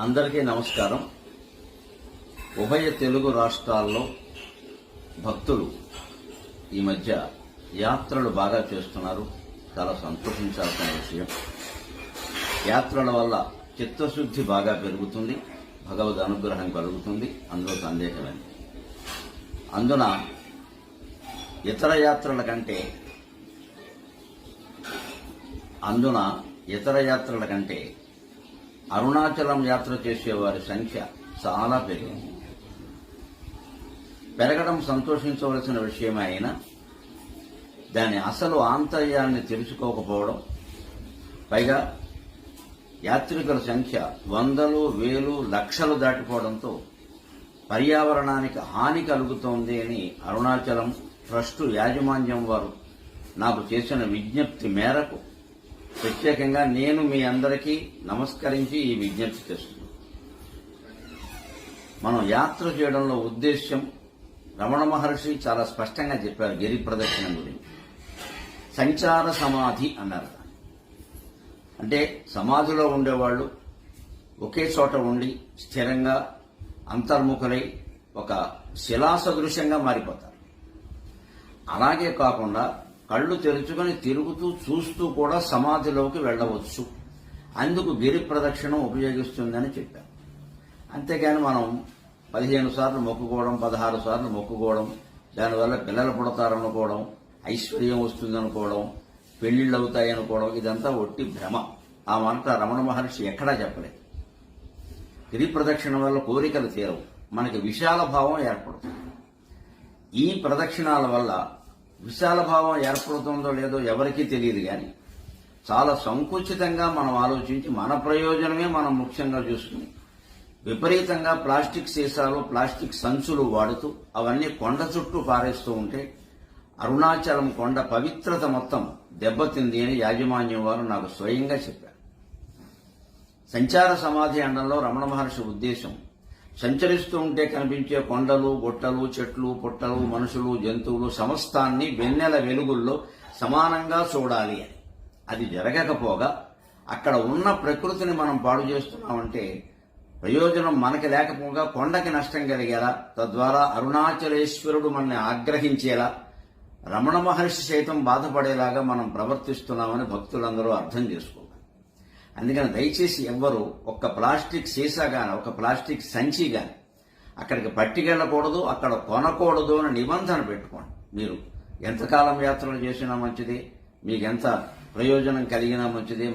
అందరికీ నమస్కారం. ఉభయ తెలుగు రాష్ట్రాల్లో భక్తులు ఈ మధ్య యాత్రలు బాగా చేస్తున్నారు. చాలా సంతోషించాల్సిన విషయం. యాత్రల వల్ల చిత్తశుద్ధి బాగా పెరుగుతుంది, భగవద్ అనుగ్రహం కలుగుతుంది, అందులో సందేహమే. అందున ఇతర యాత్రల కంటే అరుణాచలం యాత్ర చేసేవారి సంఖ్య చాలా పెరిగింది. పెరగడం సంతోషించవలసిన విషయమే అయినా దాని అసలు ఆంతర్యాన్ని తెలుసుకోకపోవడం, పైగా యాత్రికుల సంఖ్య వందలు, వేలు, లక్షలు దాటిపోవడంతో పర్యావరణానికి హాని కలుగుతోంది అని అరుణాచలం ట్రస్టు యాజమాన్యం వారు నాకు చేసిన విజ్ఞప్తి మేరకు ప్రత్యేకంగా నేను మీ అందరికీ నమస్కరించి ఈ విజ్ఞప్తి చేస్తున్నాను. మనం యాత్ర చేయడంలో ఉద్దేశ్యం రమణ మహర్షి చాలా స్పష్టంగా చెప్పారు. గిరి ప్రదక్షిణ గురించి సంచార సమాధి అన్నారు. అంటే సమాధిలో ఉండేవాళ్లు ఒకే చోట ఉండి స్థిరంగా అంతర్ముఖులై ఒక శిలాసదృశ్యంగా మారిపోతారు. అలాగే కాకుండా కళ్ళు తెరుచుకొని తిరుగుతూ చూస్తూ కూడా సమాధిలోకి వెళ్లవచ్చు. అందుకు గిరి ప్రదక్షిణం ఉపయోగిస్తుందని చెప్పారు. అంతేగాని మనం 15 సార్లు మొక్కుకోవడం, 16 సార్లు మొక్కుకోవడం, దానివల్ల పిల్లలు పుడతారనుకోవడం, ఐశ్వర్యం వస్తుందనుకోవడం, పెళ్లిళ్ళు అవుతాయనుకోవడం, ఇదంతా ఒట్టి భ్రమ. ఆ మాట రమణ మహర్షి ఎక్కడా చెప్పలేదు. గిరి ప్రదక్షిణ వల్ల కోరికలు తీరవు, మనకి విశాల భావం ఏర్పడుతుంది. ఈ ప్రదక్షిణాల వల్ల విశాల భావం ఏర్పడుతుందో లేదో ఎవరికీ తెలియదు, కానీ చాలా సంకుచితంగా మనం ఆలోచించి మన ప్రయోజనమే మనం ముఖ్యంగా చూసుకుని విపరీతంగా ప్లాస్టిక్ సీసాలు, ప్లాస్టిక్ సంచులు వాడుతూ అవన్నీ కొండ చుట్టూ పారేస్తూ ఉంటే అరుణాచలం కొండ పవిత్రత మొత్తం దెబ్బతింది అని యాజమాన్యం వారు నాకు స్వయంగా చెప్పారు. సంచార సమాధి అండంలో రమణ మహర్షి ఉద్దేశం సంచరిస్తూ ఉంటే కనిపించే కొండలు, గుట్టలు, చెట్లు, పుట్టలు, మనుషులు, జంతువులు సమస్తాన్ని వెన్నెల వెలుగుల్లో సమానంగా చూడాలి అని. అది జరగకపోగా అక్కడ ఉన్న ప్రకృతిని మనం పాడు చేస్తున్నామంటే ప్రయోజనం మనకి లేకపోగా కొండకి నష్టం కలిగేలా, తద్వారా అరుణాచలేశ్వరుడు మనల్ని ఆగ్రహించేలా, రమణ మహర్షి సైతం బాధపడేలాగా మనం ప్రవర్తిస్తున్నామని భక్తులందరూ అర్థం చేసుకోవాలి. అందుకని దయచేసి ఎవ్వరూ ఒక్క ప్లాస్టిక్ సీసా గాని, ఒక ప్లాస్టిక్ సంచి గాని అక్కడికి పట్టుకెళ్లకూడదు, అక్కడ కొనకూడదు అని నిబంధన పెట్టుకోండి. మీరు ఎంతకాలం యాత్రలు చేసినా మంచిది, మీకు ఎంత ప్రయోజనం కలిగినా మంచిది.